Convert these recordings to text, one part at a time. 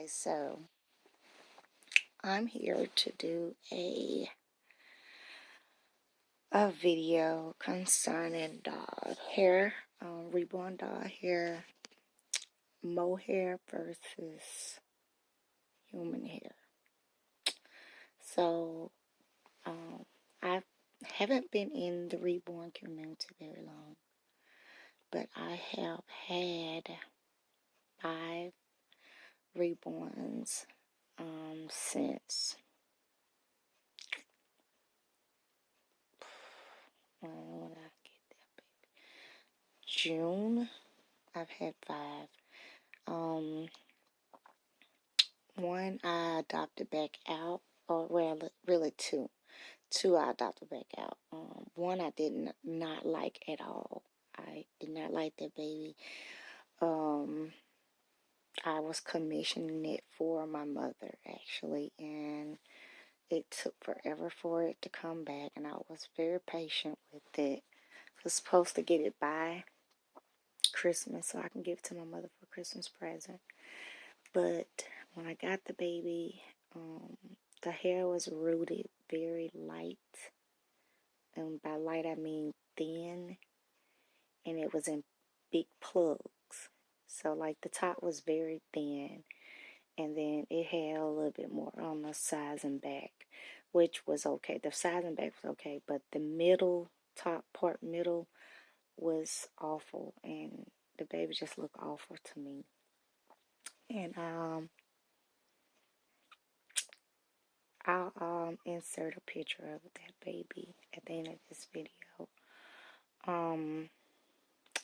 guys, so I'm here to do a video concerning dog hair, reborn dog hair, mohair versus human hair. So I haven't been in the reborn community very long, but I have had 5 reborns since when did I get that baby? June. I've had 5. One I adopted back out, or well, really 2. 2 I adopted back out. One I did not like at all. I did not like that baby. I was commissioning it for my mother actually, and it took forever for it to come back, and I was very patient with it. I was supposed to get it by Christmas so I can give it to my mother for a Christmas present. But when I got the baby, the hair was rooted very light. And by light, I mean thin. And it was in big plugs. So, like, the top was very thin. And then it had a little bit more on the sides and back, which was okay. The sides and back was okay. But the middle, top part middle, was awful. And the baby just looked awful to me. And I'll insert a picture of that baby at the end of this video.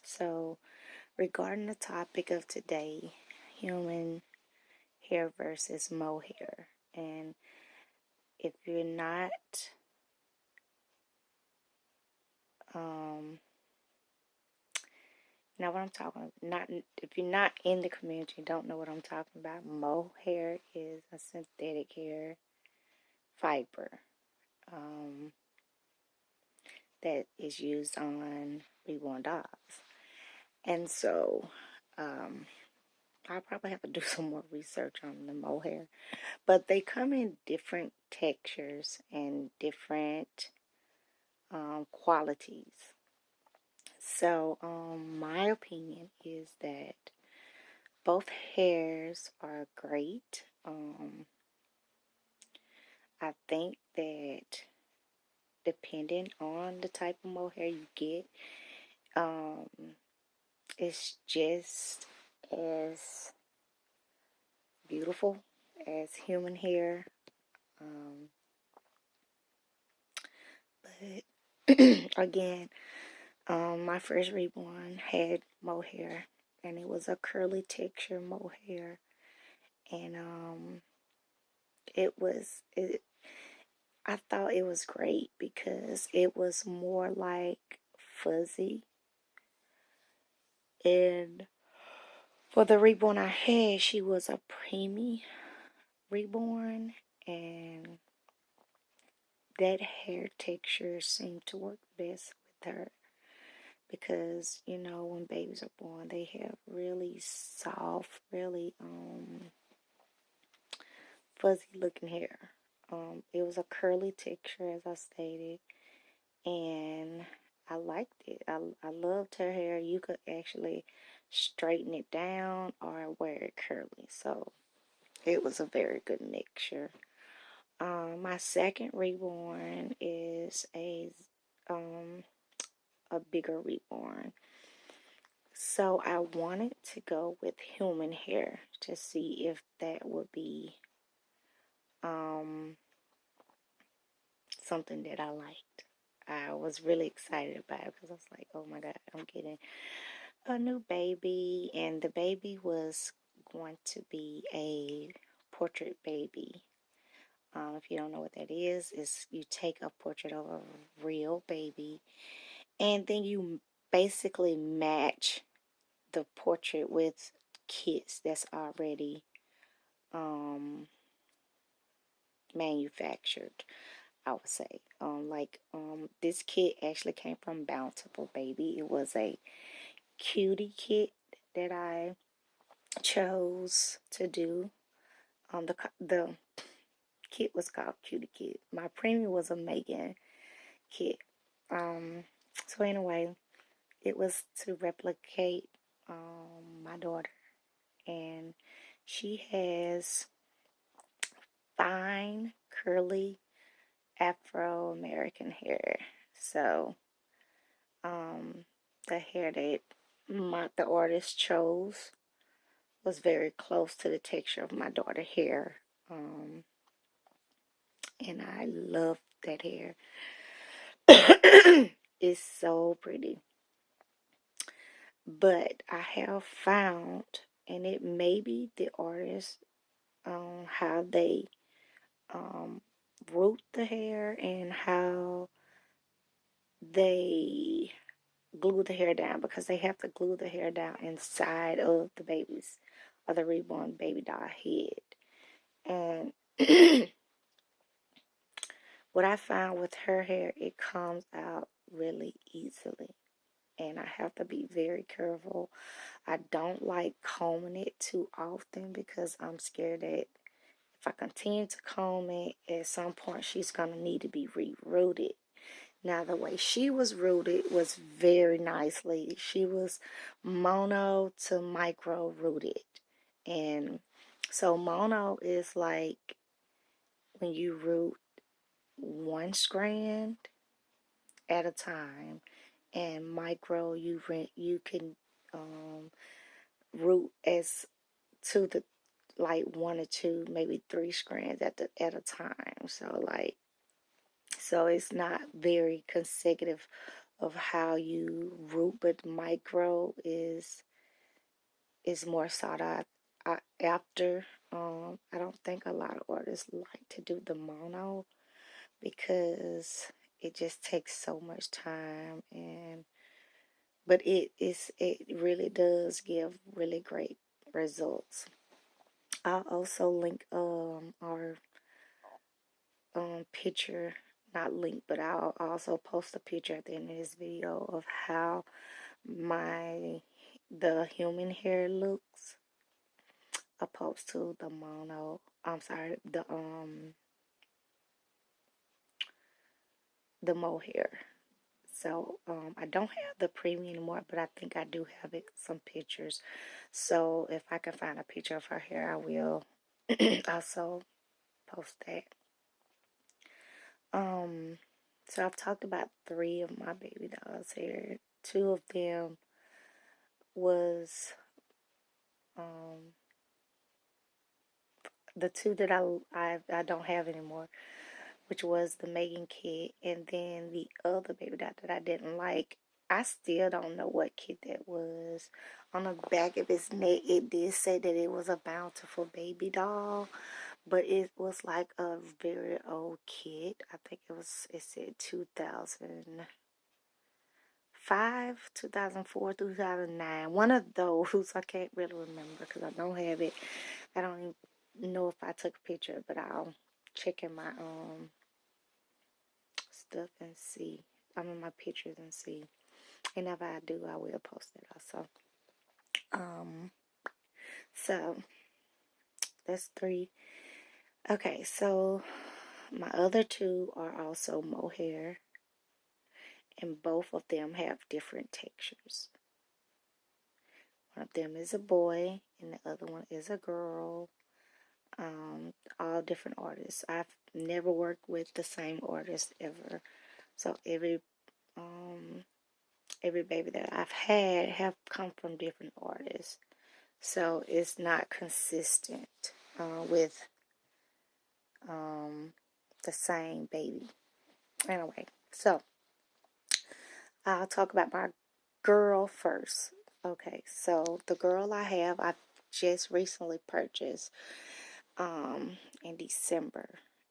So regarding the topic of today, human hair versus mohair, and if you're not know what I'm talking about, if you're not in the community, you don't know what I'm talking about. Mohair is a synthetic hair fiber that is used on reborn dogs. And so I'll probably have to do some more research on the mohair. But they come in different textures and different qualities. So my opinion is that both hairs are great. I think that depending on the type of mohair you get, it's just as beautiful as human hair. But again, my first reborn had mohair, and it was a curly texture mohair, and I thought it was great because it was more like fuzzy. And for the reborn I had, she was a preemie reborn, and that hair texture seemed to work best with her because, you know, when babies are born, they have really soft, really fuzzy looking hair. It was a curly texture, as I stated, and I liked it. I loved her hair. You could actually straighten it down or wear it curly, so it was a very good mixture. My second reborn is a bigger reborn. So I wanted to go with human hair to see if that would be something that I liked. I was really excited about it because I was like, oh my God, I'm getting a new baby. And the baby was going to be a portrait baby. If you don't know what that is you take a portrait of a real baby, and then you basically match the portrait with kits that's already manufactured, I would say. This kit actually came from Bountiful Baby. It was a cutie kit that I chose to do. The kit was called Cutie Kit. My premium was a Megan kit. Um, so anyway, it was to replicate my daughter, and she has fine curly Afro American hair. So the hair that the artist chose was very close to the texture of my daughter's hair. And I love that hair. It's so pretty. But I have found, and it may be the artist, how they um, root the hair and how they glue the hair down, because they have to glue the hair down inside of the baby's or the reborn baby doll head. And what I found with her hair, it comes out really easily. And I have to be very careful. I don't like combing it too often because I'm scared that if I continue to comb it, at some point she's going to need to be re-rooted. Now, the way she was rooted was very nicely. She was mono to micro rooted. And so mono is like when you root one strand at a time, and micro you can root as to the like one or two, maybe three strands at a time. So it's not very consecutive of how you root, but micro is more sought out after. I don't think a lot of artists like to do the mono because it just takes so much time, and but it really does give really great results. I'll also link our picture, not link, but I'll also post a picture at the end of this video of how the human hair looks opposed to the mono. I'm sorry, the mohair. So I don't have the premium anymore, but I think I do have some pictures. So if I can find a picture of her hair, I will also post that. So I've talked about 3 of my baby dolls here. 2 of them was the 2 that I don't have anymore, which was the Megan kit, and then the other baby doll that I didn't like. I still don't know what kit that was. On the back of his neck, it did say that it was a bountiful baby doll, but it was like a very old kit. I think it said 2005, 2004, 2009. One of those. I can't really remember because I don't have it. I don't even know if I took a picture, but I'll check in my stuff and see. I'm in my pictures and see. And if I do, I will post it also. So that's 3. Okay, so my other 2 are also mohair, and both of them have different textures. One of them is a boy, and the other one is a girl. All different artists. I've never worked with the same artist ever. So every baby that I've had have come from different artists. So it's not consistent with the same baby. Anyway, so I'll talk about my girl first. Okay, so the girl I just recently purchased in December,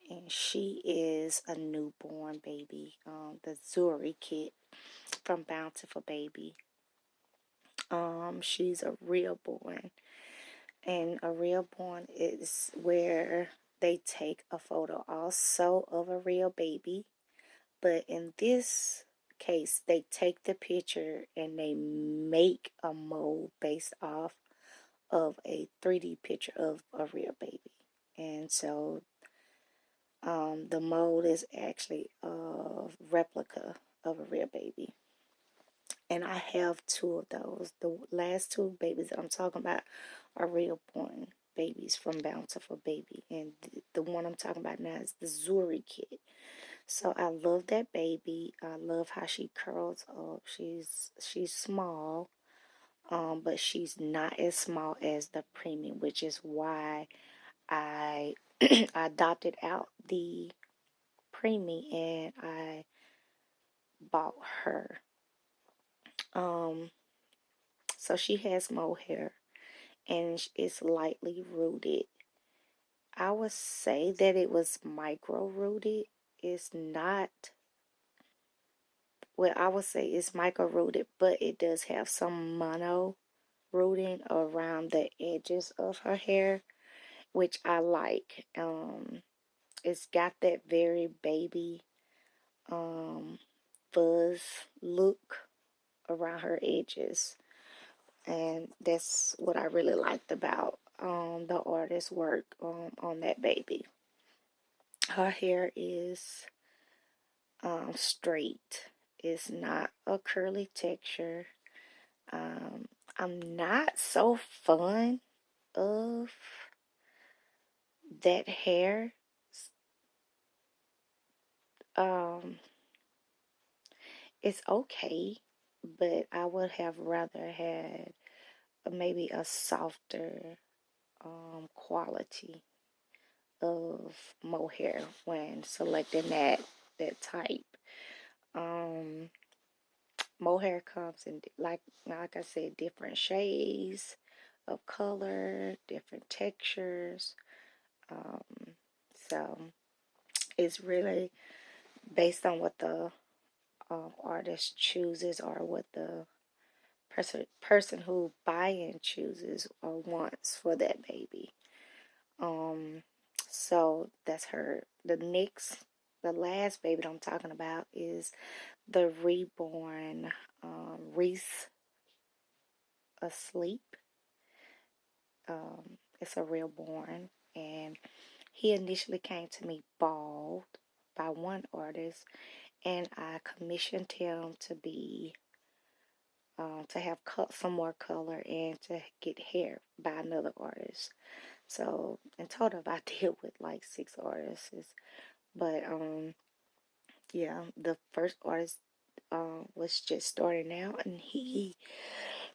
and she is a newborn baby, the Zuri kit from Bountiful Baby. She's a reborn, and a reborn is where they take a photo also of a real baby, but in this case they take the picture and they make a mold based off of a 3D picture of a real baby. And so the mold is actually a replica of a real baby. And I have two of those. The last two babies that I'm talking about are reborn babies from Bountiful Baby. And the one I'm talking about now is the Zuri kit. So I love that baby. I love how she curls up. She's small, but she's not as small as the premium, which is why I I adopted out the preemie and I bought her. Um, so she has mohair and it's lightly rooted. I would say that it was micro rooted. It's not, well, I would say it's micro rooted, but it does have some mono rooting around the edges of her hair, which I like. It's got that very baby um fuzz look around her edges, and that's what I really liked about the artist's work on that baby. Her hair is straight. It's not a curly texture. Um, I'm not so fond of that hair. Um, it's okay, but I would have rather had maybe a softer quality of mohair when selecting that type. Um, Mohair comes in like I said, different shades of color, different textures. Um, so it's really based on what the artist chooses or what the person who buy-in chooses or wants for that baby. Um, so that's her. The last baby that I'm talking about is the Reborn Reese Asleep. It's a Reborn, and he initially came to me bald by one artist, and I commissioned him to have cut some more color and to get hair by another artist. So in total, I deal with like 6 artists. But yeah, the first artist was just starting out, and he,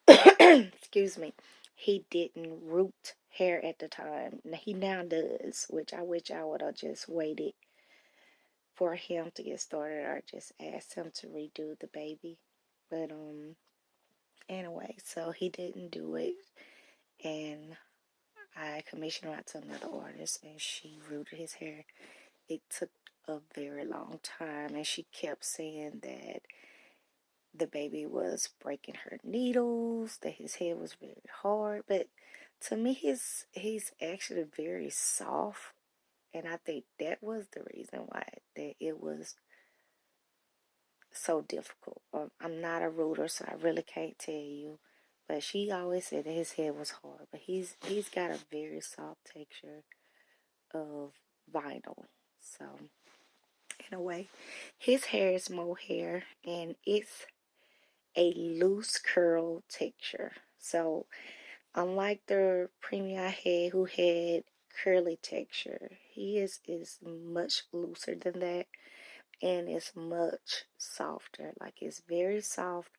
excuse me, he didn't root hair at the time. He now does, which I wish I would have just waited for him to get started or just asked him to redo the baby. But anyway, so he didn't do it, and I commissioned him out to another artist, and she rooted his hair. It took a very long time, and she kept saying that the baby was breaking her needles, that his head was very hard. But to me, he's actually very soft, and I think that was the reason why that it was so difficult. I'm not a rooter, so I really can't tell you. But she always said that his head was hard, but he's got a very soft texture of vinyl. So in a way, his hair is mohair, and it's a loose curl texture. So unlike the premium I had who had curly texture, he is much looser than that, and it's much softer. Like it's very soft,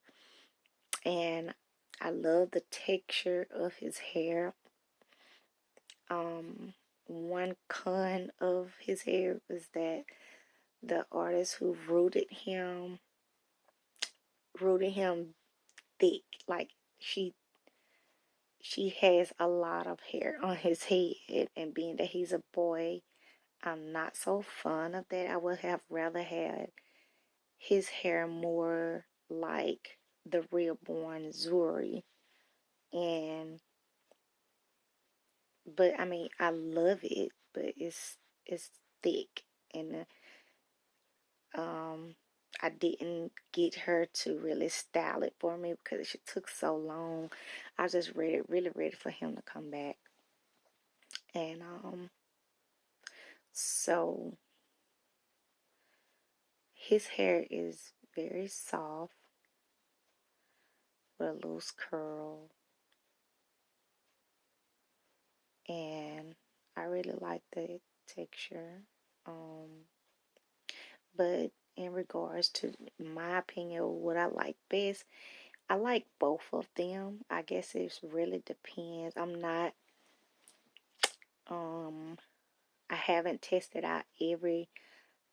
and I love the texture of his hair. Um, one con of his hair was that the artist who rooted him thick. Like she has a lot of hair on his head, and being that he's a boy, I'm not so fond of that. I would have rather had his hair more like the Reborn Zuri, and but I mean I love it, but it's thick, and I didn't get her to really style it for me because it took so long. I was just really ready for him to come back, and So his hair is very soft with a loose curl, and I really like the texture. But in regards to my opinion, what I like best, I like both of them. I guess it really depends. I haven't tested out every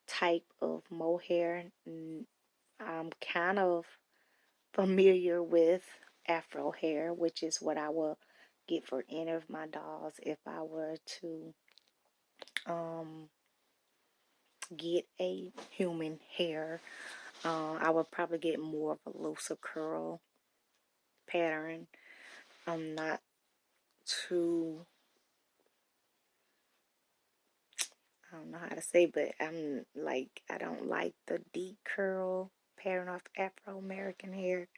type of mohair. I'm kind of familiar with afro hair, which is what I will get for any of my dolls if I were to um, get a human hair. I would probably get more of a looser curl pattern. I'm not too, I don't know how to say, but I don't like the deep curl pattern of Afro American hair.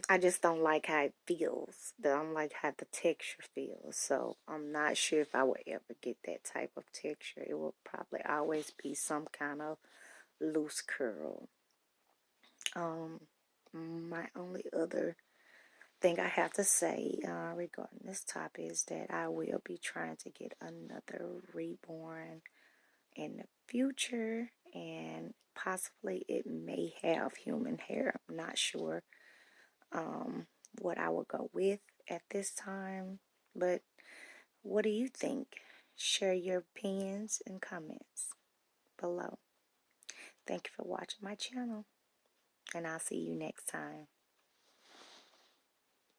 I just don't like how it feels. I don't like how the texture feels. So I'm not sure if I would ever get that type of texture. It will probably always be some kind of loose curl. My only other thing I have to say regarding this topic is that I will be trying to get another reborn in the future, and possibly it may have human hair. I'm not sure what I will go with at this time, but what do you think? Share your opinions and comments below. Thank you for watching my channel, and I'll see you next time.